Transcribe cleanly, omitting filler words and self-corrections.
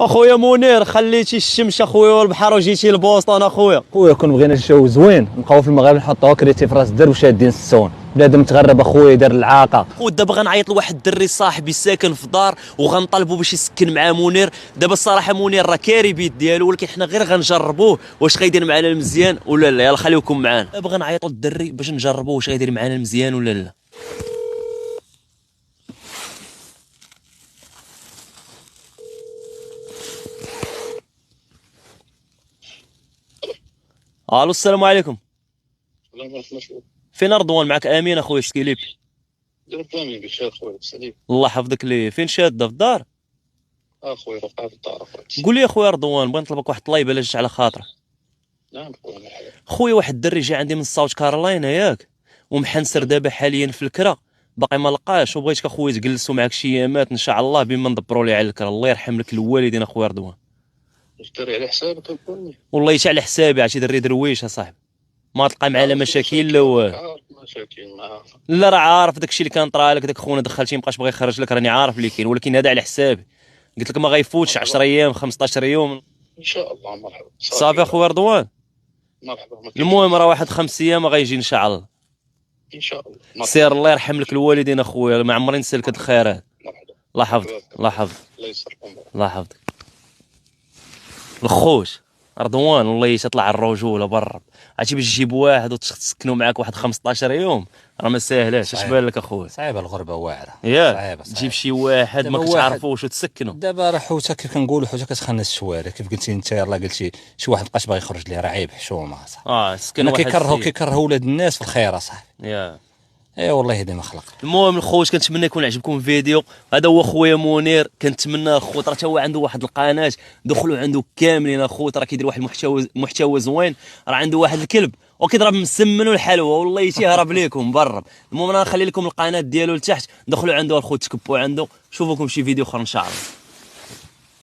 اخويا منير خليتي الشمس اخويا والبحر وجيتي لبوسطن اخويا. خويا كون بغينا الجو زوين نبقاو في المغرب نحطوها كريتي في راس الدرب وشادين السون، بنادم متغرب اخويا يدير العاقه. ودابا غنعيط لواحد الدري صاحبي ساكن في دار وغنطالبو باش يسكن مع منير. دابا الصراحه منير راه كاري بيت ديالو، ولكن حنا غير غنجربوه واش غيدير معنا المزيان ولا لا. يلا خليكم معانا، دابا غنعيطوا للدري باش نجربوه واش غيدير معنا المزيان ولا لا. الو السلام عليكم. فين رضوان؟ معك امين اخويا شكيليب. امين بخير خويا سليم. الله يحفظك ليه. فين شاده؟ في الدار اخويا راه في الدار اخويا. قول لي اخويا رضوان، بغيت نطلبك واحد الطليبه الا جات على خاطرك. نعم خويا مرحبا. خويا واحد الدري جا عندي من ساوث كارولاينا ياك، ومحنسر دابا حاليا في الكرا، باقي ما لقاش، وبغيتك اخويا تجلسوا معاك شي ايامات ان شاء الله بما ندبروا ليه على الكرا. الله يرحم لك الوالدين اخويا رضوان. واش داري على حسابك الكل؟ والله يتا على حسابي، عرفتي دري درويش اصاحبي، ما تلقى معاه لا مشاكل لا والو. مشاكل معاه. لا راه عارف داكشي اللي كان طرا لك، داك خونا دخلتي مابقاش باغي يخرج لك، راني عارف اللي كاين، ولكن هذا على حسابي. قلت لك ما غيفوتش 10 ايام 15 يوم. ان شاء الله مرحبا. صافي اخويا رضوان. مرحبا. المهم راه واحد 5 ايام غيجي ان شاء الله. ان شاء الله مرحبا. سير الله يرحم لك الوالدين اخويا، ما عمري نسى لك هاد الخيرات. مرحبا. الله يحفظك الله يحفظك الله يسر امورك. الله يحفظك. الخوت رضوان والله تطلع الرجوله بالرب، عرفتي باش تجيب واحد وتسكنوا معاك واحد 15 يوم راه ما ساهلاش. اش بان لك اخويا؟ صعيبه الغربه واعره. ياك تجيب شي واحد ما كتعرفوش وتسكنوا. دابا راه حوته كيف كنقولوا حوته كتخنس الشوارع، كيف قلتي انت يلاه قلتي شي واحد مابقاش باغي يخرج ليه، راه عيب حشومه صاحبي. سكن واحد كيكرهوا ولاد الناس في الخير اصاحبي. اي والله يهدي ما خلق. المهم الخوت كنتمنى يكون عجبكم الفيديو. هذا هو خويا منير، كنتمنى الخوت راه حتى هو عنده واحد القناه، دخلوا عنده كاملين الخوت، راه كيدير واحد المحتوى زوين، راه عنده واحد الكلب وكيضرب مسمن والحلوى والله تيهرب ليكم برب. المهم انا نخلي لكم القناه ديالو لتحت، دخلوا عنده الخوت تكبوا عنده. نشوفكم شي فيديو اخر ان شاء الله.